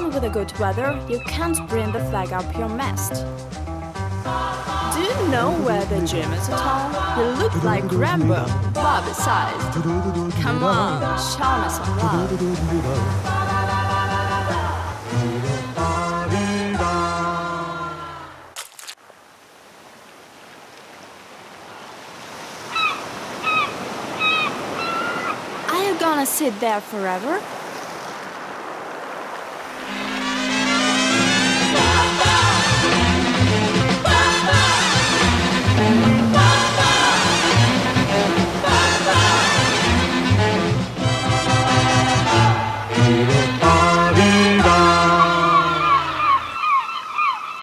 Even with the good weather, you can't bring the flag up your mast. Do you know where the gym is at all? You look like Rambo, Bobby-sized. Come on, show me some love. Are you gonna sit there forever?